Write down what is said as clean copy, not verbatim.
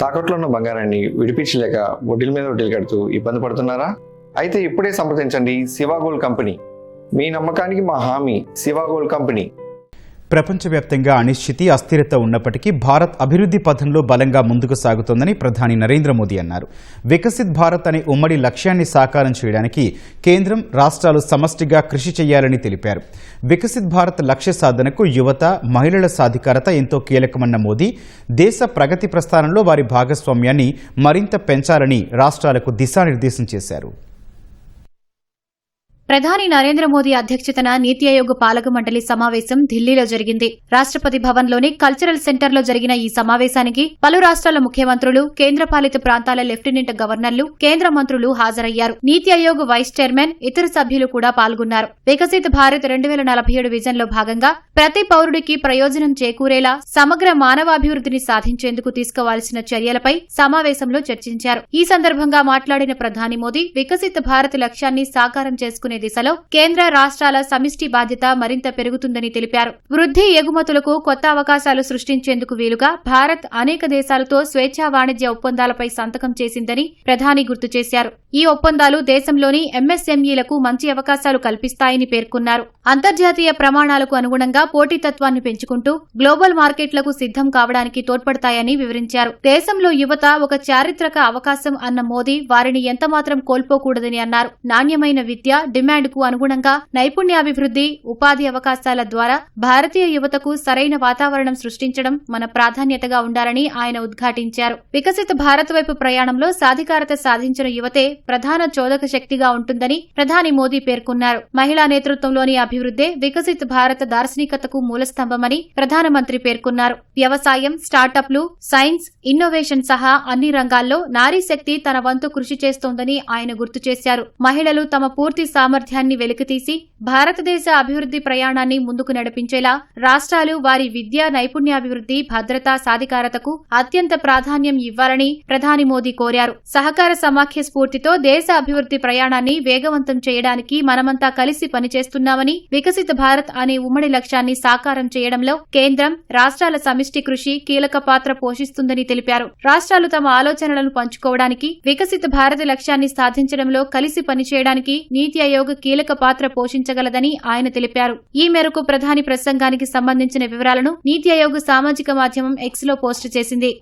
తాకట్లో ఉన్న బంగారాన్ని విడిపించలేక వడ్డీల మీద వడ్డీలు కడుతూ ఇబ్బంది పడుతున్నారా? అయితే ఇప్పుడే సంప్రదించండి శివ గోల్డ్ కంపెనీ. మీ నమ్మకానికి మా హామీ శివ గోల్డ్ కంపెనీ. ప్రపంచవ్యాప్తంగా అనిశ్చితి, అస్థిరత ఉన్నప్పటికీ భారత్ అభివృద్ధి పథంలో బలంగా ముందుకు సాగుతోందని ప్రధాని నరేంద్ర మోదీ అన్నారు. వికసిత్ భారత్ అనే ఉమ్మడి లక్ష్యాన్ని సాకారం చేయడానికి కేంద్రం, రాష్ట్రాలు సమష్టిగా కృషి చేయాలని తెలిపారు. వికసిత్ భారత్ లక్ష్య సాధనకు యువత, మహిళల సాధికారత ఎంతో కీలకమన్న మోదీ దేశ ప్రగతి ప్రస్థానంలో వారి భాగస్వామ్యాన్ని మరింత పెంచాలని రాష్ట్రాలకు దిశానిర్దేశం చేశారు. ప్రధాని నరేంద్ర మోదీ అధ్యక్షతన నీతి ఆయోగ్ పాలక మండలి సమావేశం ఢిల్లీలో జరిగింది. రాష్ట్రపతి భవన్లోని కల్చరల్ సెంటర్లో జరిగిన ఈ సమావేశానికి పలు రాష్ట్రాల ముఖ్యమంత్రులు, కేంద్రపాలిత ప్రాంతాల లెఫ్టినెంట్ గవర్నర్లు, కేంద్ర మంత్రులు హాజరయ్యారు. నీతి ఆయోగ్ వైస్ చైర్మన్, ఇతర సభ్యులు కూడా పాల్గొన్నారు. వికసిత్ భారత్ 2047 విజన్లో భాగంగా ప్రతి పౌరుడికి ప్రయోజనం చేకూరేలా సమగ్ర మానవాభివృద్ధిని సాధించేందుకు తీసుకోవాల్సిన చర్యలపై సమావేశంలో చర్చించారు. ఈ సందర్భంగా మాట్లాడిన ప్రధాని మోదీ వికసిత్ భారత్ లక్ష్యాన్ని సాకారం చేసుకునే దిశలో కేంద్ర, రాష్ట్రాల సమిష్టి బాధ్యత మరింత పెరుగుతుందని తెలిపారు. వృద్ధి, ఎగుమతులకు కొత్త అవకాశాలు సృష్టించేందుకు వీలుగా భారత్ అనేక దేశాలతో స్వేచ్ఛా వాణిజ్య ఒప్పందాలపై సంతకం చేసిందని ప్రధాని గుర్తు చేశారు. ఈ ఒప్పందాలు దేశంలోని ఎంఎస్ఎంఈలకు మంచి అవకాశాలు కల్పిస్తాయని పేర్కొన్నారు. అంతర్జాతీయ ప్రమాణాలకు అనుగుణంగా పోటీతత్వాన్ని పెంచుకుంటూ గ్లోబల్ మార్కెట్లకు సిద్దం కావడానికి తోడ్పడతాయని వివరించారు. దేశంలో యువత ఒక చారిత్రక అవకాశం అన్న మోదీ వారిని ఎంతమాత్రం కోల్పోకూడదని అన్నారు. నాణ్యమైన విద్య, డిమాండ్కు అనుగుణంగా నైపుణ్యాభివృద్ధి, ఉపాధి అవకాశాల ద్వారా భారతీయ యువతకు సరైన వాతావరణం సృష్టించడం మన ప్రాధాన్యతగా ఉండాలని ఆయన ఉద్ఘాటించారు. వికసిత భారత్ వైపు ప్రయాణంలో సాధికారత సాధించిన యువతే ప్రధాన చోదక శక్తిగా ఉంటుందని ప్రధాని మోదీ పేర్కొన్నారు. మహిళా నేతృత్వంలోని అభివృద్ధే వికసిత్ భారత్ దార్శనికతకు మూలస్తంభమని ప్రధానమంత్రి పేర్కొన్నారు. వ్యవసాయం, స్టార్టప్లు, సైన్స్, ఇన్నోవేషన్ సహా అన్ని రంగాల్లో నారీ శక్తి తన వంతు కృషి చేస్తోందని ఆయన గుర్తు చేశారు. మహిళలు తమ పూర్తి సామర్థ్యాన్ని వెలికితీసి భారతదేశ అభివృద్ధి ప్రయాణాన్ని ముందుకు నడిపించేలా రాష్ట్రాలు వారి విద్యా, నైపుణ్యాభివృద్ధి, భద్రతా, సాధికారతకు అత్యంత ప్రాధాన్యం ఇవ్వాలని ప్రధాని మోదీ కోరారు. సహకార సమాఖ్య స్ఫూర్తితో దేశ అభివృద్ధి ప్రయాణాన్ని వేగవంతం చేయడానికి మనమంతా కలిసి పనిచేస్తున్నామని, వికసిత భారత్ అనే ఉమ్మడి లక్ష్యాన్ని సాకారం చేయడంలో కేంద్రం, రాష్ట్రాల సమిష్టి కృషి కీలక పాత్ర పోషిస్తుందని తెలిపారు. రాష్ట్రాలు తమ ఆలోచనలను పంచుకోవడానికి, వికసిత భారత్ లక్ష్యాన్ని సాధించడంలో కలిసి పనిచేయడానికి నీతి ఆయోగ్ కీలక పాత్ర పోషించగలదని ఆయన తెలిపారు. ఈ మేరకు ప్రధాని ప్రసంగానికి సంబంధించిన వివరాలను నీతి ఆయోగ్ సామాజిక మాధ్యమం ఎక్స్ లో పోస్టు చేసింది.